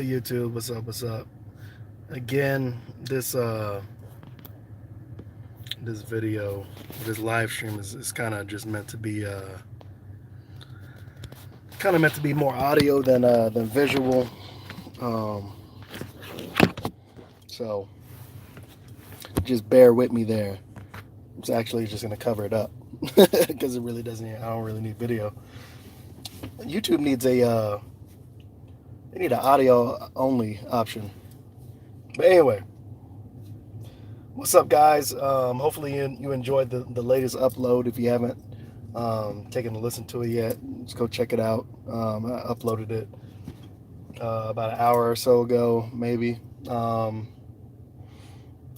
YouTube, what's up? What's up? Again, this video, this live stream is kind of just meant to be more audio than visual. Um, so just bear with me there. It's actually just gonna cover it up because it really doesn't. I don't really need video. YouTube needs they need an audio only option. But anyway, what's up, guys? Hopefully you enjoyed the latest upload. If you haven't taken a listen to it yet, just go check it out. I uploaded it about an hour or so ago, maybe. And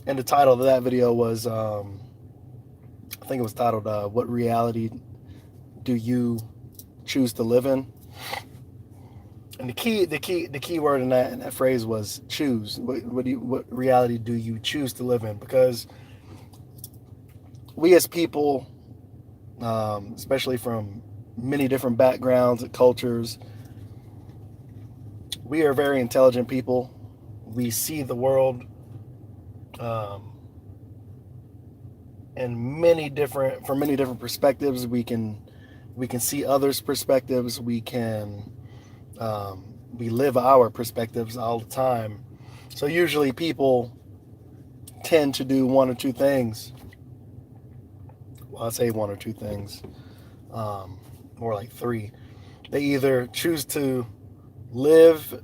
the title of that video was, I think it was titled, "What reality do you choose to live in?" And the key word in that phrase was choose. What reality do you choose to live in? Because we as people, especially from many different backgrounds and cultures, we are very intelligent people. We see the world in from many different perspectives. We can see others' perspectives. We live our perspectives all the time. So usually people tend to do one or two things. Well, I say one or two things, more like three. They either choose to live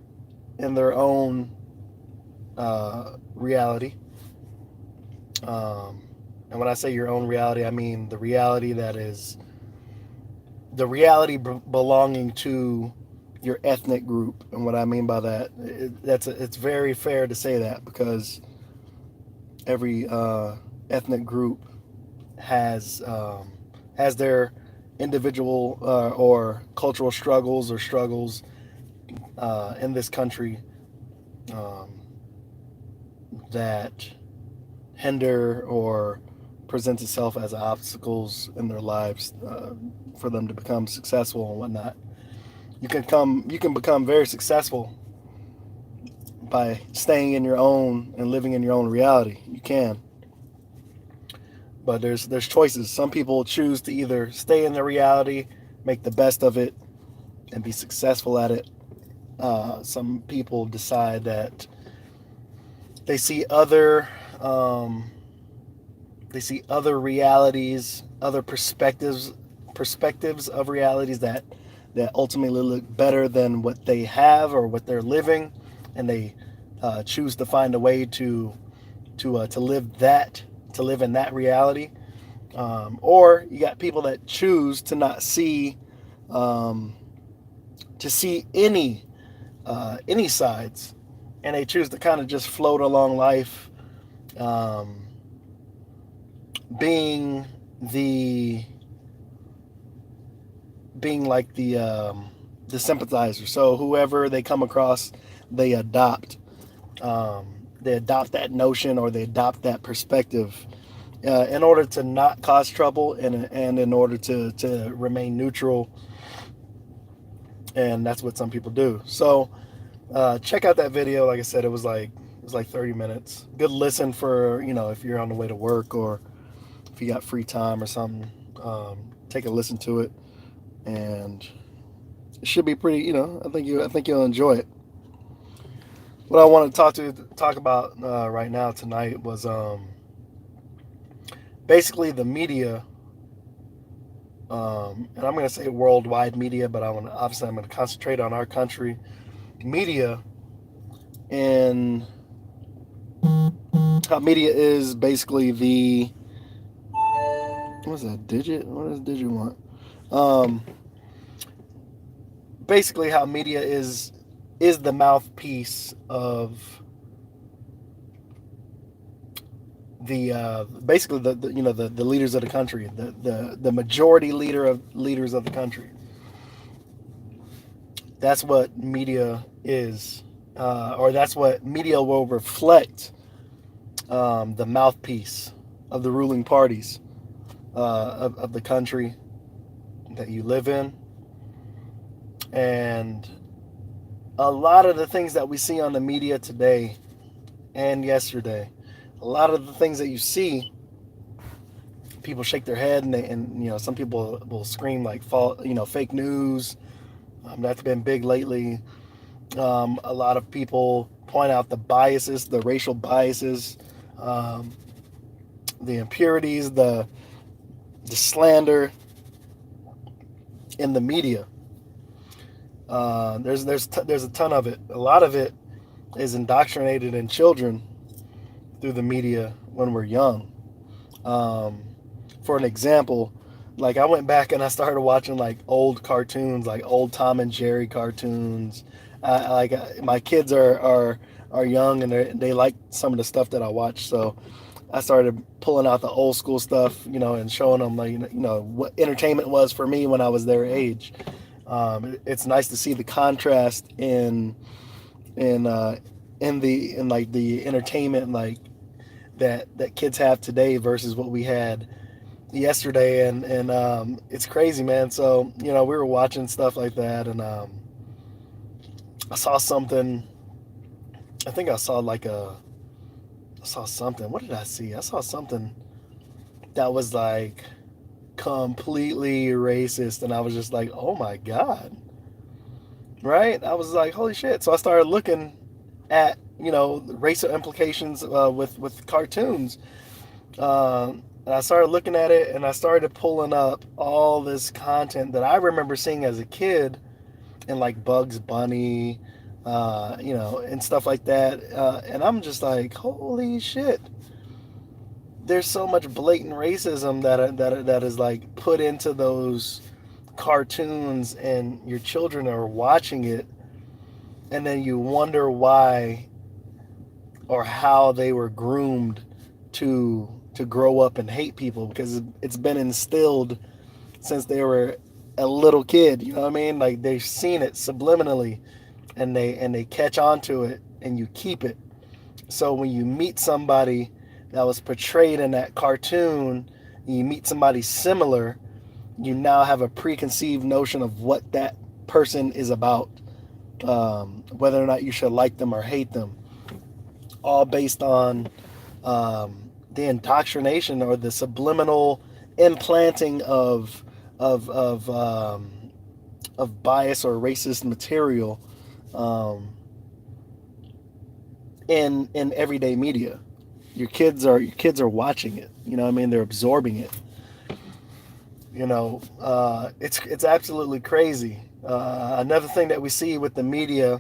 in their own reality. And when I say your own reality, I mean the reality that is the reality belonging to your ethnic group. And what I mean by that, it's very fair to say that, because every ethnic group has their individual or cultural struggles in this country that hinder or presents itself as obstacles in their lives for them to become successful and whatnot. You can become very successful by staying in your own and living in your own reality. You can, but there's choices. Some people choose to either stay in their reality, make the best of it, and be successful at it. Some people decide that they see other realities, other perspectives of realities that ultimately look better than what they have or what they're living, and they choose to find a way to live in that reality. Or you got people that choose to not see any sides, and they choose to kind of just float along life, being like the sympathizer. So whoever they come across, they adopt that notion, or they adopt that perspective in order to not cause trouble, and in order to remain neutral. And that's what some people do. So check out that video. Like I said, it was like 30 minutes. Good listen for, if you're on the way to work, or if you got free time or something. Take a listen to it, and it should be pretty. I think you'll enjoy it. What I want to talk about right now tonight was basically the media, and I'm going to say worldwide media, but I'm going to concentrate on our country media, and how media is basically the, what's that digit? What does digit want? Basically how media is the mouthpiece of the basically the leaders of the country, the majority leaders of the country. That's what media is, or that's what media will reflect, the mouthpiece of the ruling parties of the country that you live in. And a lot of the things that we see on the media today and yesterday, a lot of the things that you see, people shake their head and some people will scream like fake news. That's been big lately. A lot of people point out the biases, the racial biases, um, the impurities, the slander in the media. There's a ton of it. A lot of it is indoctrinated in children through the media when we're young. Um, for an example, like I went back and I started watching like old cartoons, like old Tom and Jerry cartoons. My kids are young and they like some of the stuff that I watch, so I started pulling out the old school stuff, and showing them like what entertainment was for me when I was their age. It's nice to see the contrast in in like the entertainment like that kids have today versus what we had yesterday, and it's crazy, man. So we were watching stuff like that, and I saw something. I think I saw I saw something. What did I see? I saw something that was like completely racist, and I was just like, oh my god, right? I was like, holy shit. So I started looking at racial implications with cartoons. And I started looking at it, and I started pulling up all this content that I remember seeing as a kid, and like Bugs Bunny, and stuff like that. And I'm just like, holy shit! There's so much blatant racism that is like put into those cartoons, and your children are watching it, and then you wonder why or how they were groomed to grow up and hate people, because it's been instilled since they were a little kid. You know what I mean? Like they've seen it subliminally, and they catch on to it, and you keep it. So when you meet somebody that was portrayed in that cartoon, and you meet somebody similar, you now have a preconceived notion of what that person is about, whether or not you should like them or hate them, all based on the indoctrination or the subliminal implanting of bias or racist material um, in everyday media. Your kids are watching it. You know what I mean? They're absorbing it. It's absolutely crazy. Another thing that we see with the media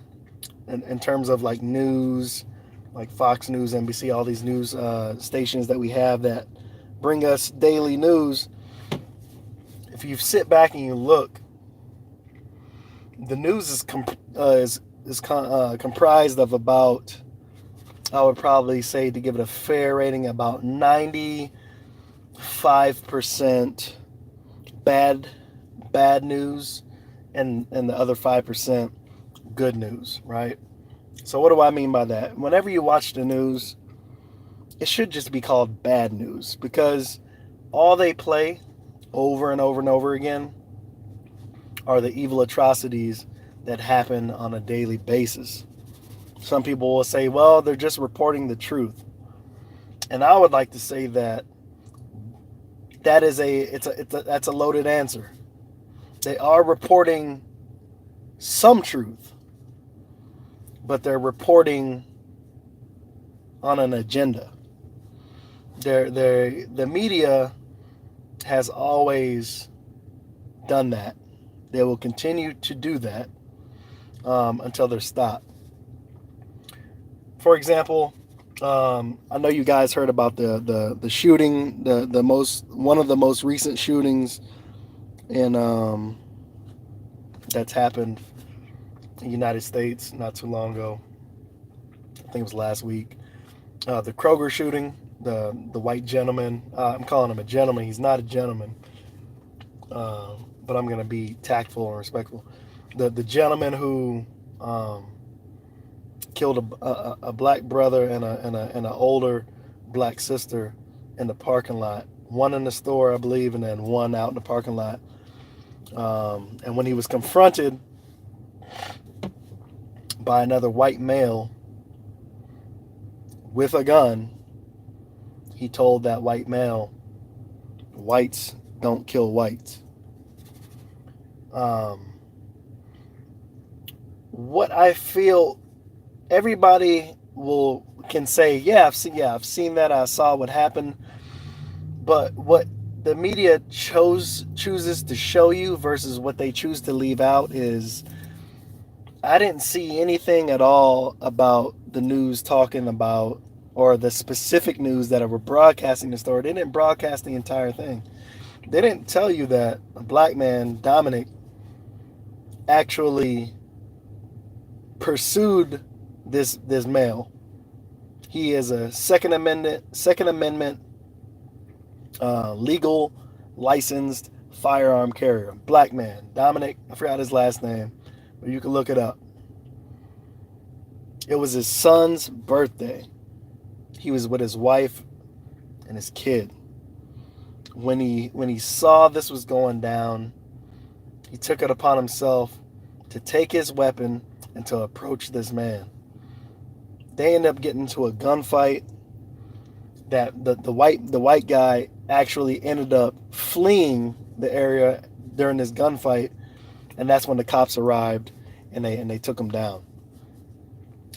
in terms of like news, like Fox News, NBC, all these news stations that we have that bring us daily news. If you sit back and you look, the news is comprised of about, I would probably say, to give it a fair rating, about 95% bad news, and the other 5% good news, right? So what do I mean by that? Whenever you watch the news, it should just be called bad news, because all they play over and over and over again are the evil atrocities that happen on a daily basis. Some people will say, well, they're just reporting the truth. And I would like to say that that's a loaded answer. They are reporting some truth, but they're reporting on an agenda. The media has always done that. They will continue to do that until they're stopped. For example, I know you guys heard about the shooting, one of the most recent shootings in that's happened in the United States not too long ago. I think it was last week. The Kroger shooting, the white gentleman. I'm calling him a gentleman. He's not a gentleman, but I'm gonna be tactful and respectful. The gentleman who killed a black brother and an older black sister in the parking lot. One in the store, I believe, and then one out in the parking lot. And when he was confronted by another white male with a gun. He told that white male, whites don't kill whites. Um, what I feel, everybody can say, I've seen that, I saw what happened, but what the media chooses to show you versus what they choose to leave out is, I didn't see anything at all about the news talking about, or the specific news that were broadcasting the story. They didn't broadcast the entire thing. They didn't tell you that a black man, Dominic, actually pursued this male. He is a Second Amendment legal licensed firearm carrier. Black man, Dominic. I forgot his last name, but you can look it up. It was his son's birthday. He was with his wife and his kid. When he saw this was going down, he took it upon himself to take his weapon and to approach this man. They end up getting into a gunfight. That the white guy actually ended up fleeing the area during this gunfight, and that's when the cops arrived and they took him down.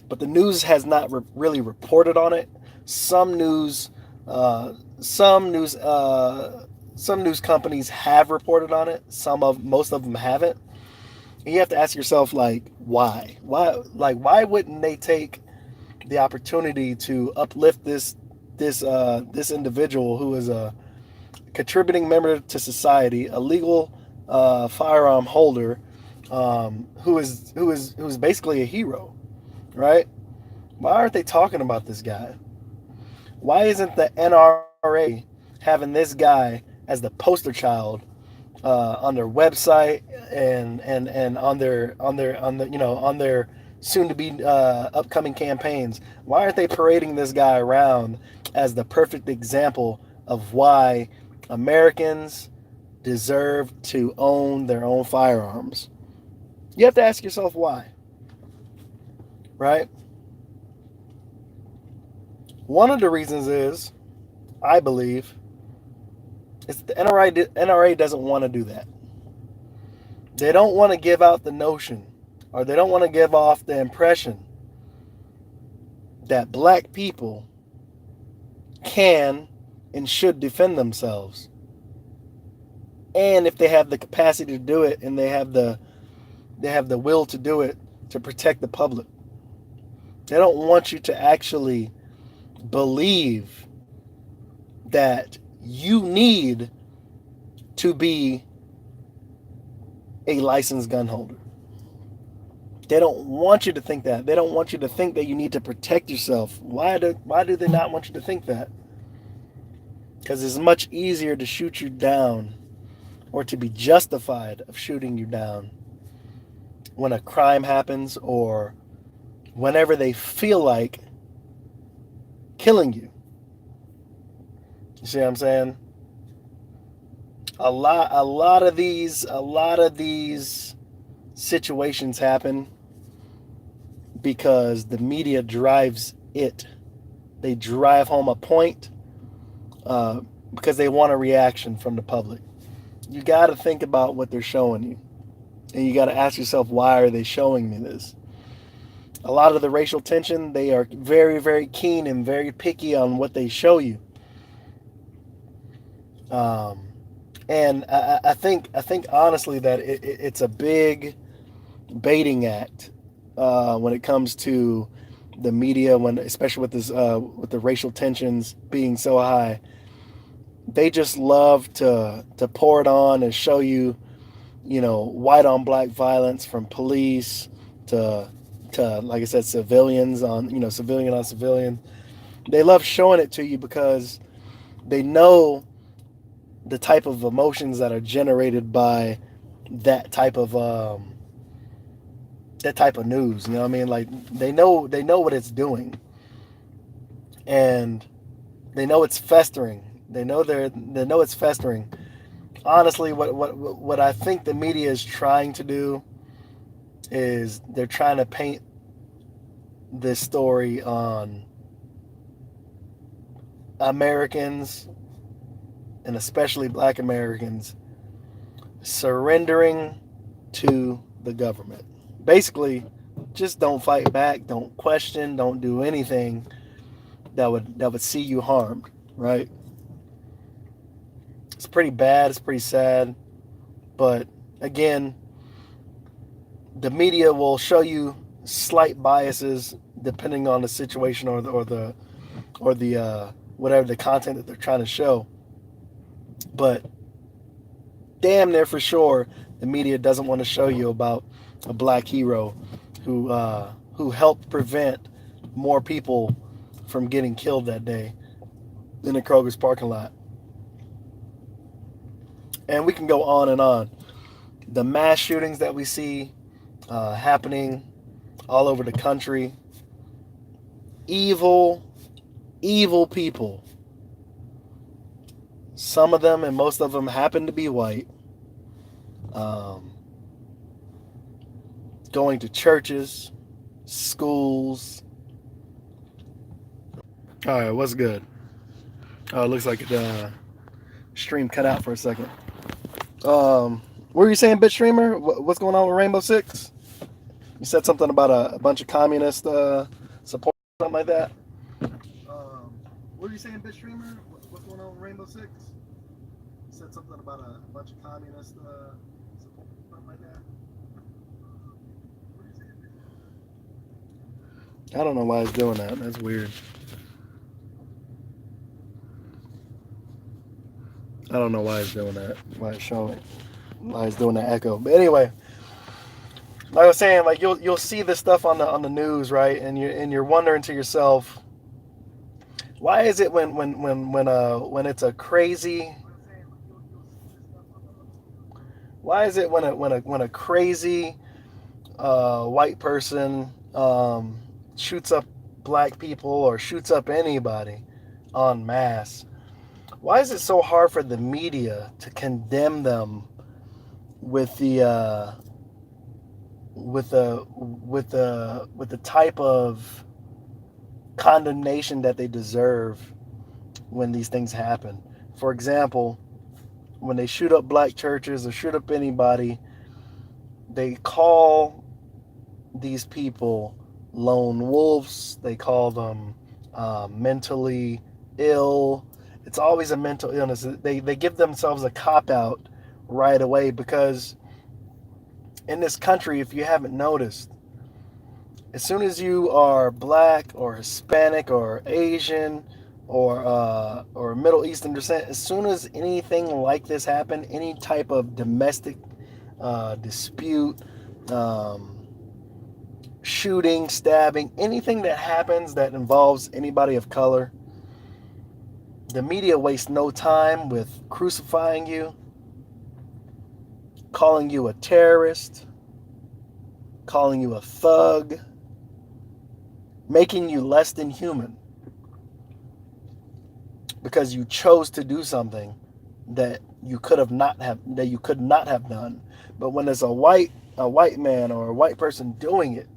But the news has not really reported on it. Some news companies have reported on it. Most of them haven't. And you have to ask yourself, like, why? Why wouldn't they take the opportunity to uplift this individual who is a contributing member to society, a legal firearm holder, who is basically a hero, right? Why aren't they talking about this guy? Why isn't the NRA having this guy as the poster child on their website and on their soon to be upcoming campaigns? Why aren't they parading this guy around as the perfect example of why Americans deserve to own their own firearms? You have to ask yourself why, right? One of the reasons is, I believe, it's the NRA doesn't want to do that. They don't want to give out the notion, or they don't want to give off the impression that black people can and should defend themselves. And if they have the capacity to do it, and they have the will to do it, to protect the public. They don't want you to actually believe that you need to be a licensed gun holder. They don't want you to think that. They don't want you to think that you need to protect yourself. Why do they not want you to think that? Because it's much easier to shoot you down, or to be justified of shooting you down, when a crime happens, or whenever they feel like killing you. You see what I'm saying? A lot of these situations happen because the media drives it. They drive home a point because they want a reaction from the public. You got to think about what they're showing you. And you got to ask yourself, why are they showing me this? A lot of the racial tension, they are very, very keen and very picky on what they show you. And I think honestly that it's a big baiting act when it comes to the media, especially with this with the racial tensions being so high. They just love to pour it on and show you, white on black violence from police to like I said, civilians on civilian on civilian. They love showing it to you because they know the type of emotions that are generated by that type of news. You know what I mean? Like they know what it's doing, and they know it's festering. They know it's festering. Honestly, what I think the media is trying to do is they're trying to paint this story on Americans, and especially black Americans, surrendering to the government. Basically, just don't fight back, don't question, don't do anything that would see you harmed, right? It's pretty bad, it's pretty sad, but again, the media will show you slight biases depending on the situation or the whatever the content that they're trying to show. But damn near for sure, the media doesn't want to show you about a black hero who helped prevent more people from getting killed that day in the Kroger's parking lot. And we can go on and on. The mass shootings that we see happening all over the country. Evil, evil people. Some of them and most of them happen to be white. Going to churches, schools. All right, what's good? Oh, it looks like the stream cut out for a second. What were you saying, Bitstreamer? What's going on with Rainbow Six? You said something about a bunch of communist support, something like that. What were you saying, Bitstreamer? What's going on with Rainbow Six? You said something about a bunch of communist support, something like that. I don't know why it's doing that. That's weird. I don't know why it's doing that. Why it's showing. Why it's doing that echo. But anyway, like I was saying, like you'll see this stuff on the news, right? And you're wondering to yourself, why is it when it's a crazy, why is it when a crazy white person shoots up black people or shoots up anybody en masse, why is it so hard for the media to condemn them with the type of condemnation that they deserve when these things happen? For example, when they shoot up black churches or shoot up anybody, they call these people lone wolves. They call them mentally ill. It's always a mental illness. They give themselves a cop-out right away because in this country, if you haven't noticed, as soon as you are black or Hispanic or Asian or Middle Eastern descent, as soon as anything like this happens, any type of domestic dispute, shooting, stabbing, anything that happens that involves anybody of color, the media wastes no time with crucifying you, calling you a terrorist, calling you a thug, making you less than human because you chose to do something that you could not have done. But when there's a white man or a white person doing it,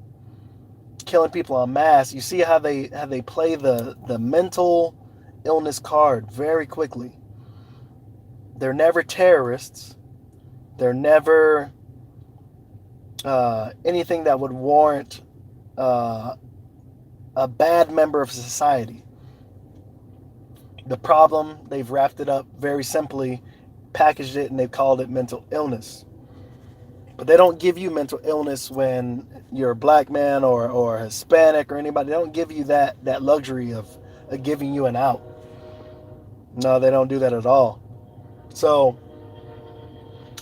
killing people en masse, you see how they play the mental illness card very quickly. They're never terrorists. They're never anything that would warrant a bad member of society. The problem, they've wrapped it up very simply, packaged it, and they've called it mental illness. But they don't give you mental illness when you're a black man or Hispanic or anybody. They don't give you that luxury of giving you an out. No, they don't do that at all. So,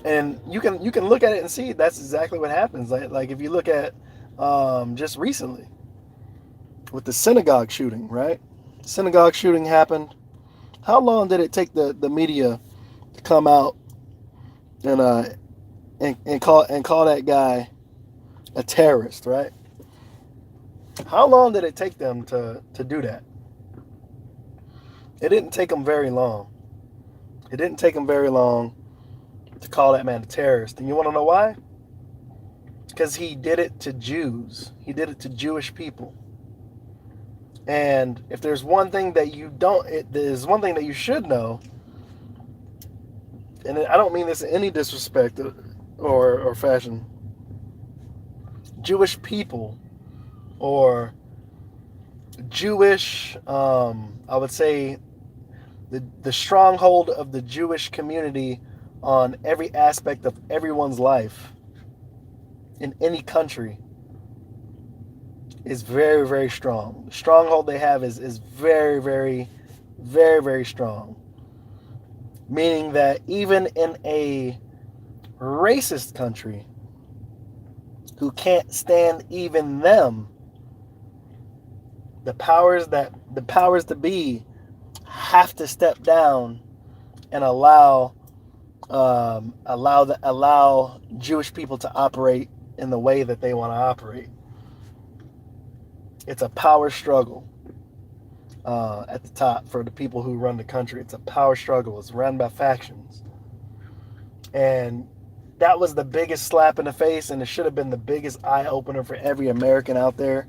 and you can look at it and see that's exactly what happens. Like if you look at just recently with the synagogue shooting, right? Synagogue shooting happened. How long did it take the media to come out and call that guy a terrorist, right? How long did it take them to do that? It didn't take them very long. It didn't take them very long to call that man a terrorist. And you want to know why? Because he did it to Jews. He did it to Jewish people. And if there's one thing that you don't, there's one thing that you should know, and I don't mean this in any disrespect or fashion. Jewish people or Jewish, I would say, the stronghold of the Jewish community on every aspect of everyone's life in any country is very, very strong. The stronghold they have is very, very, very, very strong. Meaning that even in a racist country who can't stand even them, the powers to be have to step down and allow Jewish people to operate in the way that they want to operate. It's a power struggle at the top for the people who run the country. It's a power struggle. It's run by factions. And that was the biggest slap in the face, and it should have been the biggest eye-opener for every American out there,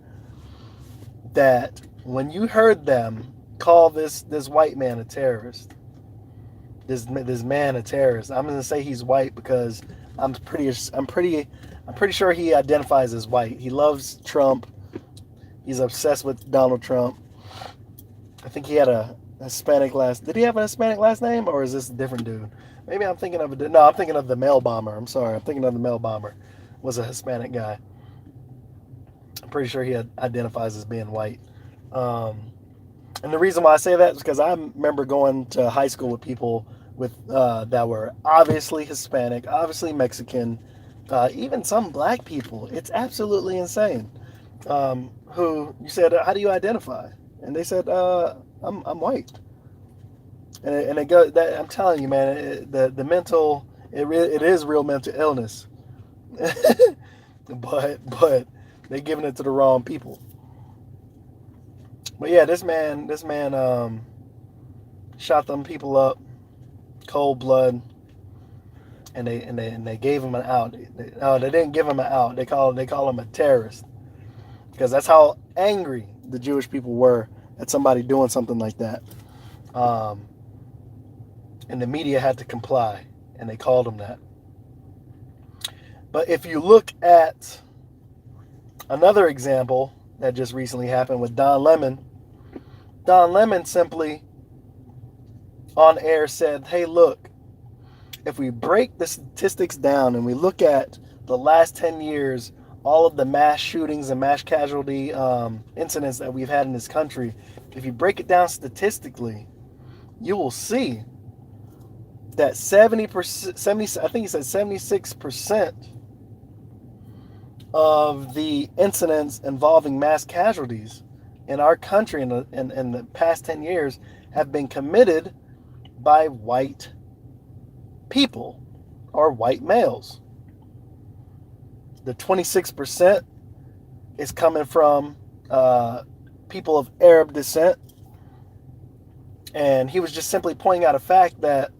that when you heard them call this white man a terrorist, this man a terrorist. I'm gonna say he's white because I'm pretty sure he identifies as white. He loves Trump. He's obsessed with Donald Trump. I think he had a Hispanic last. Did he have a Hispanic last name, or is this a different dude? Maybe I'm thinking of no. I'm thinking of the mail bomber. I'm sorry. I'm thinking of the mail bomber. Was a Hispanic guy. I'm pretty sure he identifies as being white. And the reason why I say that is because I remember going to high school with people with that were obviously Hispanic, obviously Mexican, even some black people. It's absolutely insane. Who you said, how do you identify? And they said, I'm white. And it goes that I'm telling you, man, the mental it is real mental illness, but they're giving it to the wrong people. But yeah, this man shot them people up, cold blood, and they gave him an out. They didn't give him an out. They call him a terrorist, because that's how angry the Jewish people were at somebody doing something like that. And the media had to comply, and they called him that. But if you look at another example that just recently happened with Don Lemon simply on air said, hey, look, if we break the statistics down and we look at the last 10 years, all of the mass shootings and mass casualty incidents that we've had in this country, if you break it down statistically, you will see that 70%, I think he said 76% of the incidents involving mass casualties in our country in the past 10 years have been committed by white people or white males. The 26% is coming from people of Arab descent. And he was just simply pointing out a fact that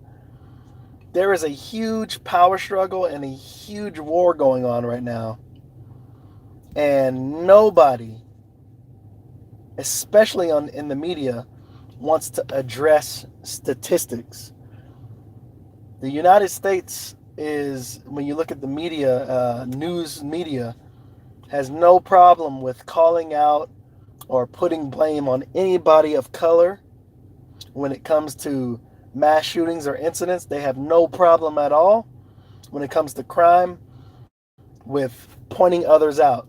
there is a huge power struggle and a huge war going on right now. And nobody, especially in the media, wants to address statistics. The United States is, when you look at the media, news media, has no problem with calling out or putting blame on anybody of color when it comes to mass shootings or incidents. They have no problem at all when it comes to crime with pointing others out.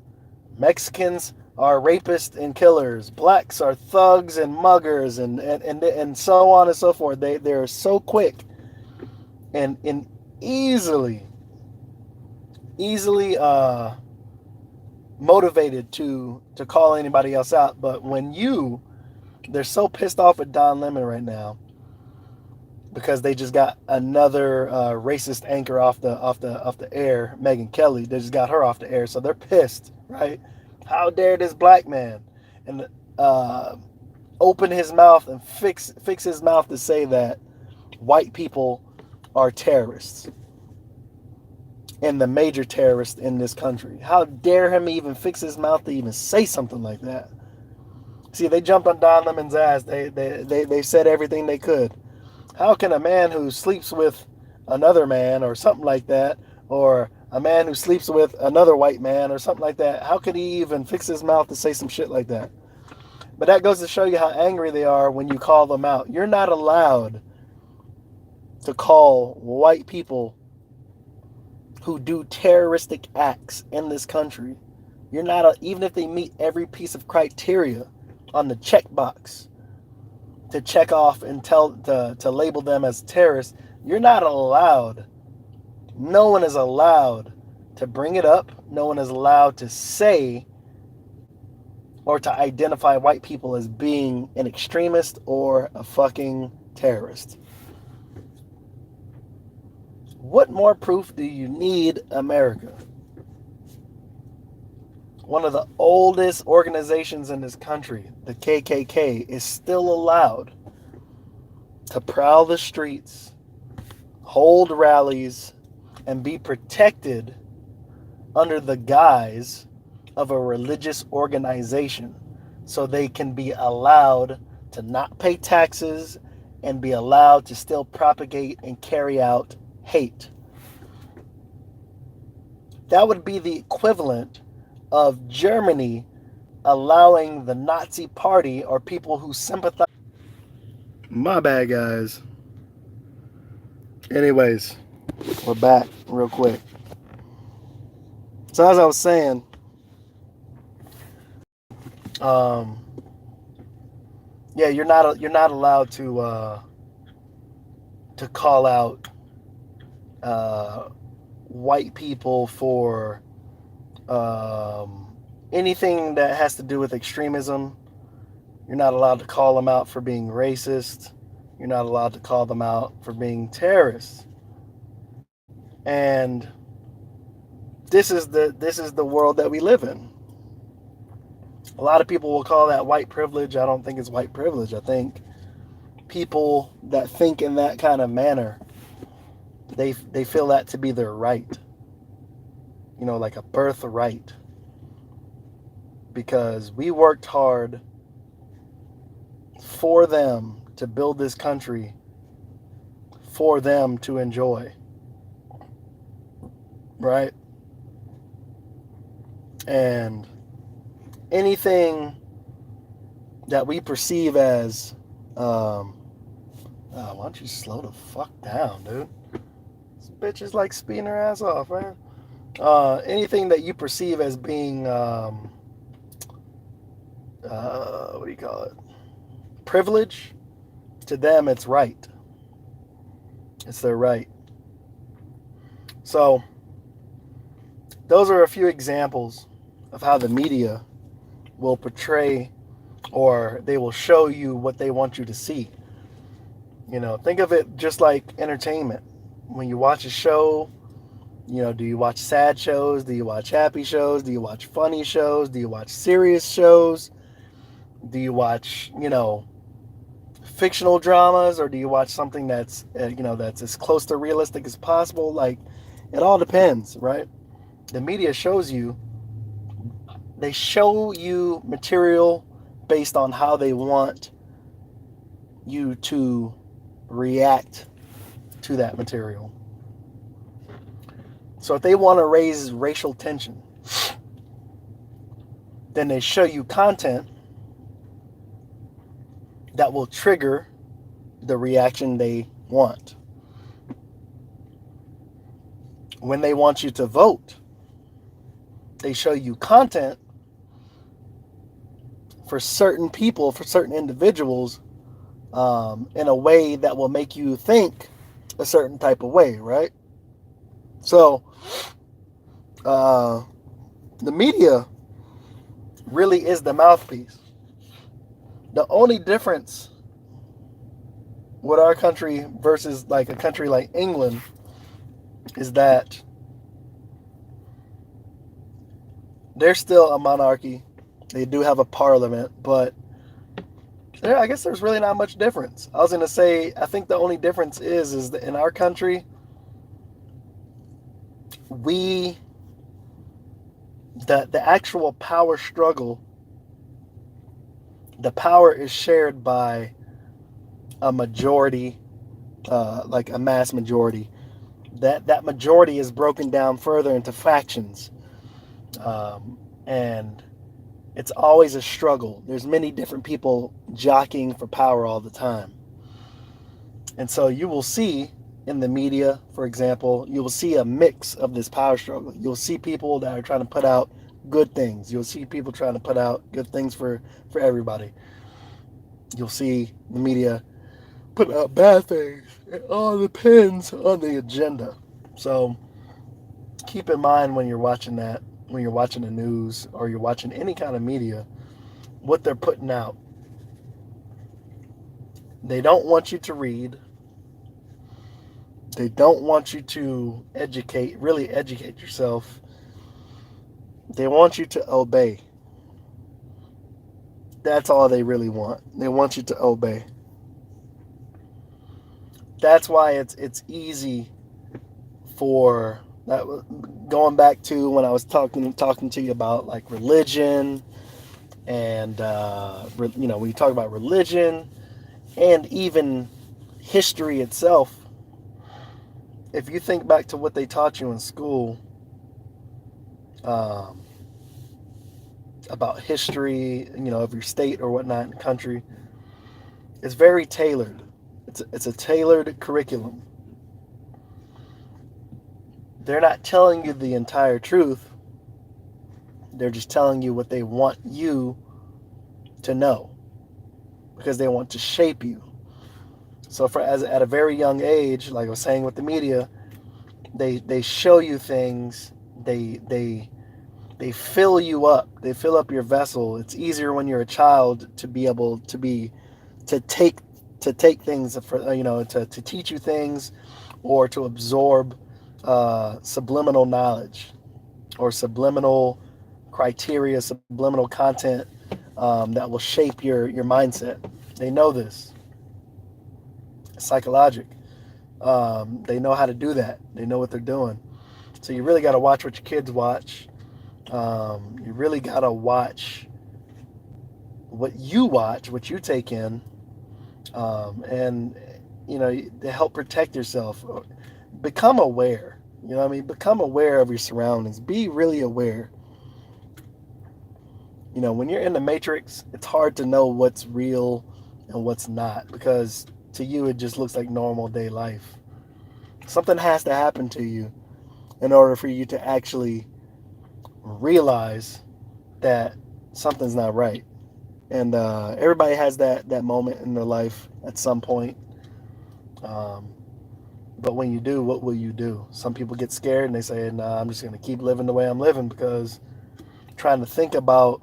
Mexicans are rapists and killers. Blacks are thugs and muggers, and so on and so forth. They're so quick and easily motivated to call anybody else out. But when they're so pissed off at Don Lemon right now because they just got another racist anchor off the air, Megyn Kelly. They just got her off the air, so they're pissed, right? How dare this black man and open his mouth and fix his mouth to say that white people are terrorists and the major terrorists in this country. How dare him even fix his mouth to even say something like that? See, they jumped on Don Lemon's ass. They said everything they could. How can a man who sleeps with another man or something like that, or a man who sleeps with another white man or something like that, how could he even fix his mouth to say some shit like that? But that goes to show you how angry they are when you call them out. You're not allowed to call white people who do terroristic acts in this country. You're not, even if they meet every piece of criteria on the checkbox to check off and to label them as terrorists, you're not allowed. No one is allowed to bring it up. No one is allowed to say or to identify white people as being an extremist or a fucking terrorist. What more proof do you need, America? One of the oldest organizations in this country, the KKK, is still allowed to prowl the streets, hold rallies, and be protected under the guise of a religious organization, so they can be allowed to not pay taxes and be allowed to still propagate and carry out hate. That would be the equivalent of Germany allowing the Nazi party or people who sympathize. My bad, guys. Anyways, we're back real quick. So as I was saying, yeah, you're not allowed to call out white people for anything that has to do with extremism. You're not allowed to call them out for being racist. You're not allowed to call them out for being terrorists. And this is the world that we live in. A lot of people will call that white privilege. I don't think it's white privilege. I think people that think in that kind of manner, they feel that to be their right. You know, like a birthright. Because we worked hard for them to build this country, for them to enjoy. Right? And anything that we perceive as why don't you slow the fuck down, dude? This bitch is like speeding her ass off, man. Anything that you perceive as being what do you call it? Privilege, to them it's right. It's their right. So those are a few examples of how the media will portray, or they will show you what they want you to see. You know, think of it just like entertainment. When you watch a show, you know, do you watch sad shows? Do you watch happy shows? Do you watch funny shows? Do you watch serious shows? Do you watch, you know, fictional dramas, or do you watch something that's that's as close to realistic as possible? Like, it all depends, right? The media shows you, they show you material based on how they want you to react to that material. So if they want to raise racial tension, then they show you content that will trigger the reaction they want. When they want you to vote, they show you content for certain people, for certain individuals, in a way that will make you think a certain type of way, right? So, the media really is the mouthpiece. The only difference with our country versus like a country like England is that they're still a monarchy. They do have a parliament, but I guess there's really not much difference. I was going to say, I think the only difference is that in our country, the actual power struggle the power is shared by a majority, like a mass majority. That majority is broken down further into fractions, and it's always a struggle. There's many different people jockeying for power all the time. And so you will see in the media, for example, you will see a mix of this power struggle. You'll see people that are trying to put out good things. You'll see people trying to put out good things for everybody. You'll see the media put out bad things. It all depends on the agenda. So keep in mind when you're watching that, when you're watching the news or you're watching any kind of media, what they're putting out. They don't want you to read. They don't want you to really educate yourself. They want you to obey. That's all they really want. They want you to obey. That's why it's easy for that. Going back to when I was talking to you about like religion, and when you talk about religion and even history itself, if you think back to what they taught you in school about history, of your state or whatnot in the country, it's very tailored. It's a tailored curriculum. They're not telling you the entire truth. They're just telling you what they want you to know, because they want to shape you. So at a very young age, like I was saying with the media, they show you things. They fill you up. They fill up your vessel. It's easier when you're a child to be able to take things for to teach you things, or to absorb subliminal knowledge or subliminal criteria, subliminal content that will shape your mindset. They know this. Psychologic. They know how to do that. They know what they're doing. So you really got to watch what your kids watch. You really got to watch what you take in, and to help protect yourself. Become aware. Become aware of your surroundings. Be really aware. When you're in the matrix, it's hard to know what's real and what's not, because to you it just looks like normal day life. Something has to happen to you in order for you to actually realize that something's not right. And everybody has that moment in their life at some point. But when you do, what will you do? Some people get scared and they say, "Nah, I'm just going to keep living the way I'm living," because trying to think about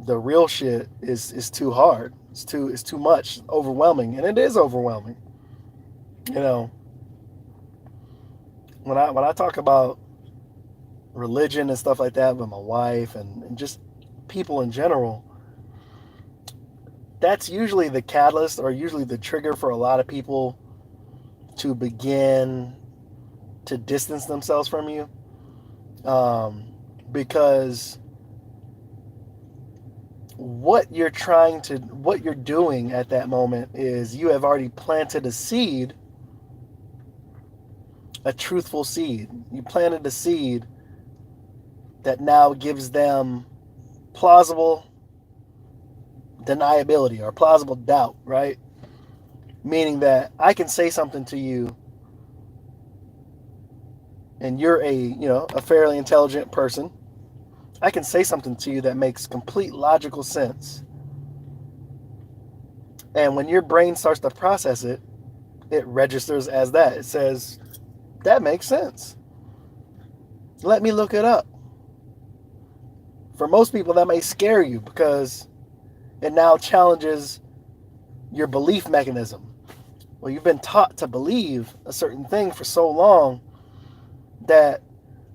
the real shit is too hard. It's too much, overwhelming, and it is overwhelming. When I talk about religion and stuff like that with my wife and just people in general, that's usually the catalyst or usually the trigger for a lot of people to begin to distance themselves from you, because what you're doing at that moment is you have already planted a seed, a truthful seed. You planted a seed that now gives them plausible deniability or plausible doubt, right? Meaning that I can say something to you and you're a fairly intelligent person. I can say something to you that makes complete logical sense. And when your brain starts to process it, it registers as that. It says, that makes sense. Let me look it up. For most people, that may scare you because it now challenges your belief mechanism. Well, you've been taught to believe a certain thing for so long that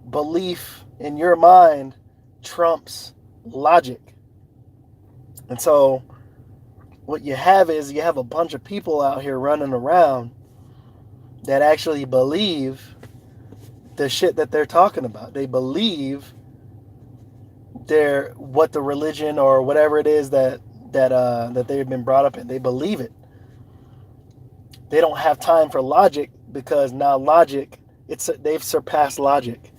belief in your mind trumps logic. And so what you have is you have a bunch of people out here running around that actually believe the shit that they're talking about. They believe what the religion or whatever it is that that they've been brought up in. They believe it. They don't have time for logic because now logic, they've surpassed logic.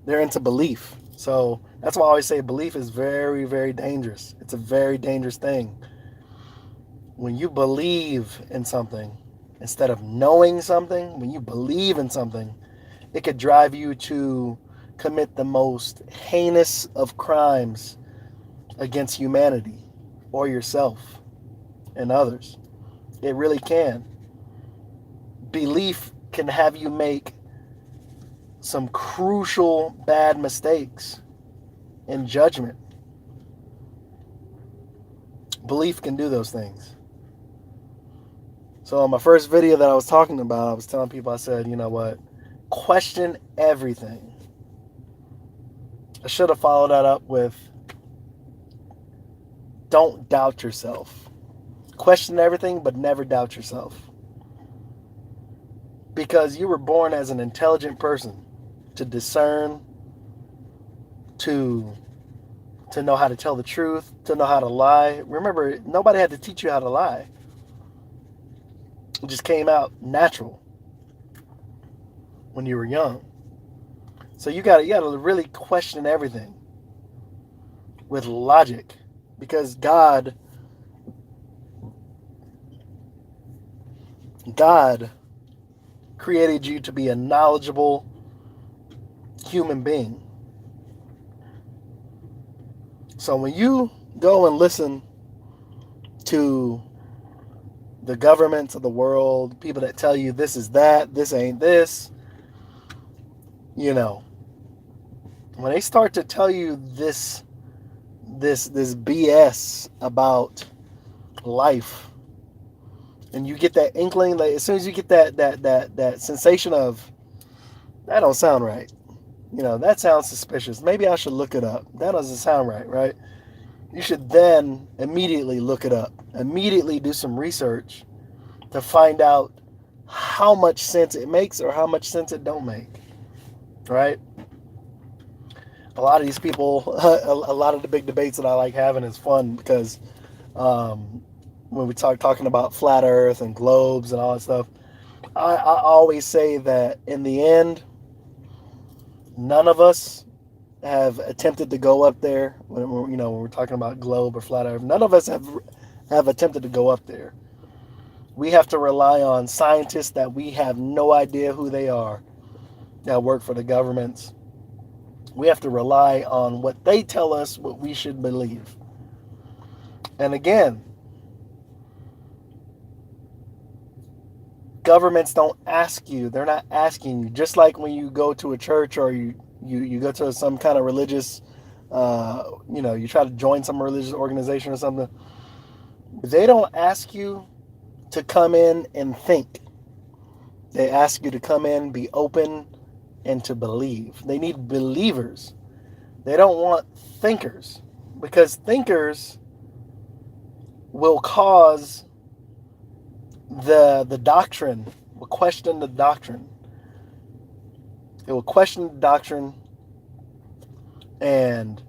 They're into belief. So that's why I always say belief is very, very dangerous. It's a very dangerous thing. When you believe in something instead of knowing something, when you believe in something, it could drive you to commit the most heinous of crimes against humanity or yourself and others. It really can. Belief can have you make some crucial bad mistakes in judgment. Belief can do those things. So in my first video that I was talking about, I was telling people, I said, you know what? Question everything. I should have followed that up with, don't doubt yourself. Question everything, but never doubt yourself. Because you were born as an intelligent person to discern, to know how to tell the truth, to know how to lie. Remember, nobody had to teach you how to lie. It just came out natural when you were young. So you got to really question everything with logic, because God created you to be a knowledgeable human being. So when you go and listen to the governments of the world, people that tell you this is that, this ain't this, you know, when they start to tell you this BS about life, and you get that inkling, like as soon as you get that sensation of, that don't sound right, you know, that sounds suspicious, maybe I should look it up, that doesn't sound right, right? You should then immediately look it up, immediately do some research to find out how much sense it makes or how much sense it don't make, right? A lot of these people, a lot of the big debates that I like having is fun because when we talking about flat earth and globes and all that stuff, I always say that in the end, none of us have attempted to go up there. When we're talking about globe or flat earth, none of us have attempted to go up there. We have to rely on scientists that we have no idea who they are, that work for the governments. We have to rely on what they tell us what we should believe. And again, governments don't ask you. They're not asking you. Just like when you go to a church or you go to some kind of religious, you try to join some religious organization or something. They don't ask you to come in and think. They ask you to come in, be open, and to believe. They need believers. They don't want thinkers, because thinkers will cause the doctrine, will question the doctrine. It will question the doctrine, and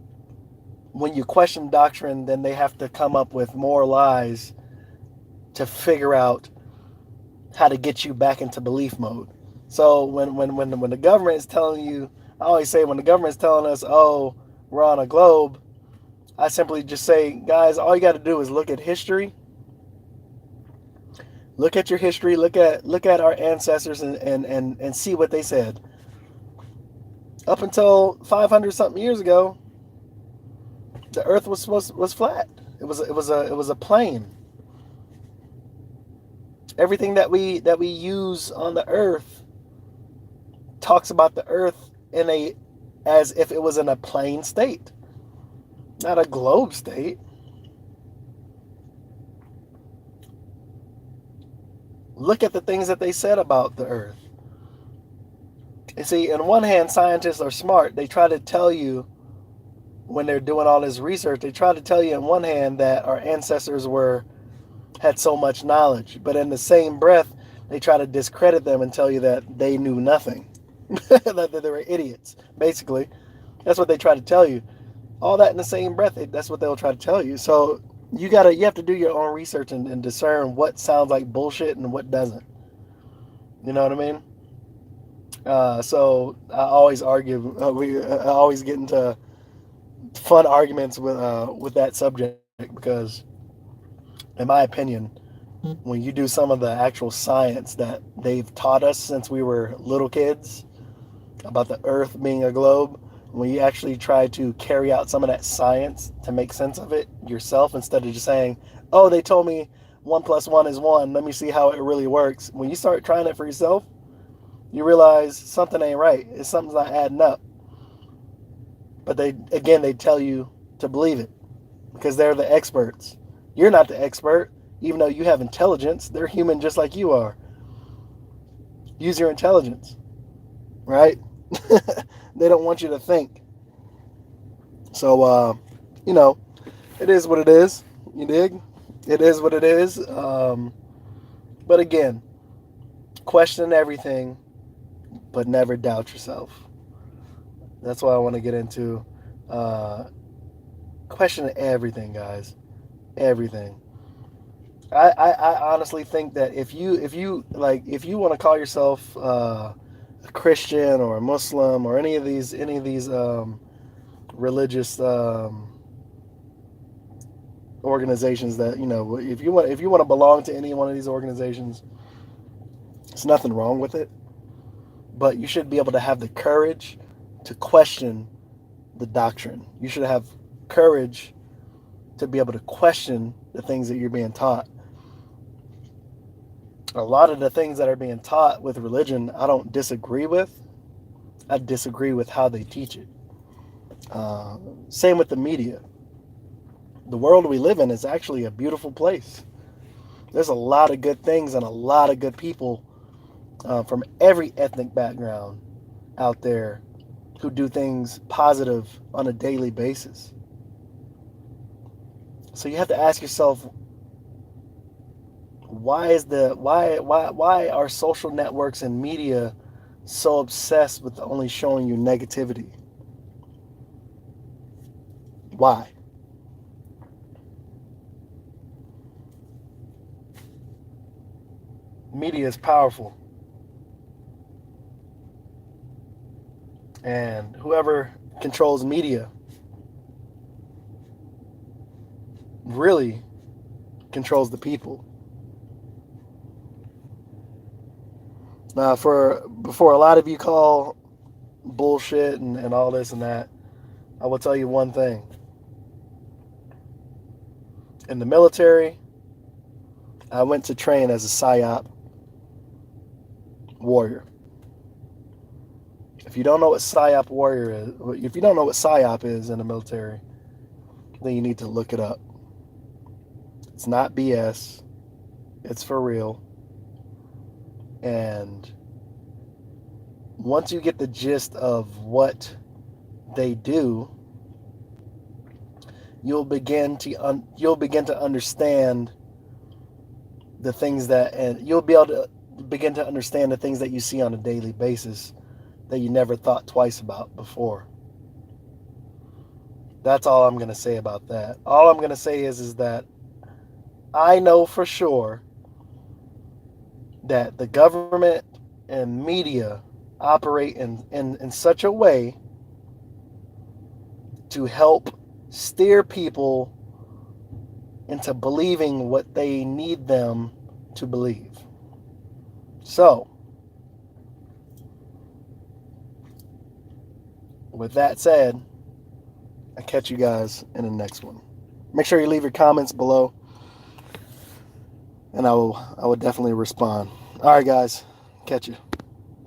when you question doctrine, then they have to come up with more lies to figure out how to get you back into belief mode. So when the government is telling you, I always say when the government is telling us, oh, we're on a globe, I simply just say, guys, all you got to do is look at history. Look at your history. Look at our ancestors and see what they said. Up until 500 something years ago, the Earth was flat. It was a plane. Everything that we use on the Earth talks about the Earth as if it was in a plane state, not a globe state. Look at the things that they said about the Earth. You see, on one hand, scientists are smart. They try to tell you, when they're doing all this research, they try to tell you on one hand that our ancestors had so much knowledge, but in the same breath, they try to discredit them and tell you that they knew nothing, that they were idiots. Basically, that's what they try to tell you. all that in the same breath. That's what they'll try to tell you. So you have to do your own research and discern what sounds like bullshit and what doesn't. You know what I mean? So I always argue. I always get into fun arguments with that subject because, in my opinion, when you do some of the actual science that they've taught us since we were little kids about the Earth being a globe, when you actually try to carry out some of that science to make sense of it yourself instead of just saying, "Oh, they told me 1 + 1 is 1. Let me see how it really works." When you start trying it for yourself, you realize something ain't right. Something's not adding up. But they tell you to believe it because they're the experts. You're not the expert, even though you have intelligence. They're human just like you are. Use your intelligence, right? They don't want you to think. So, it is what it is. You dig? It is what it is. But again, question everything, but never doubt yourself. That's what I want to get into. Question everything, guys. Everything. I honestly think that if you want to call yourself a Christian or a Muslim or any of these religious organizations that if you want to belong to any one of these organizations, there's nothing wrong with it, but you should be able to have the courage to question the doctrine. You should have courage to be able to question the things that you're being taught. A lot of the things that are being taught with religion, I don't disagree with. I disagree with how they teach it. Same with the media. The world we live in is actually a beautiful place. There's a lot of good things and a lot of good people from every ethnic background out there who do things positive on a daily basis. So you have to ask yourself, why are social networks and media so obsessed with only showing you negativity? Why? Media is powerful. And whoever controls media really controls the people. Now, before a lot of you call bullshit and all this and that, I will tell you one thing. In the military, I went to train as a PSYOP warrior. If you don't know what PSYOP warrior is, if you don't know what PSYOP is in the military, then you need to look it up. It's not BS. It's for real. And once you get the gist of what they do, you'll begin to understand the things and you'll be able to begin to understand the things that you see on a daily basis that you never thought twice about before. That's all I'm going to say about that. All I'm going to say is that I know for sure that the government and media operate in such a way to help steer people into believing what they need them to believe. So, with that said, I'll catch you guys in the next one. Make sure you leave your comments below, and I will definitely respond. All right, guys, catch you.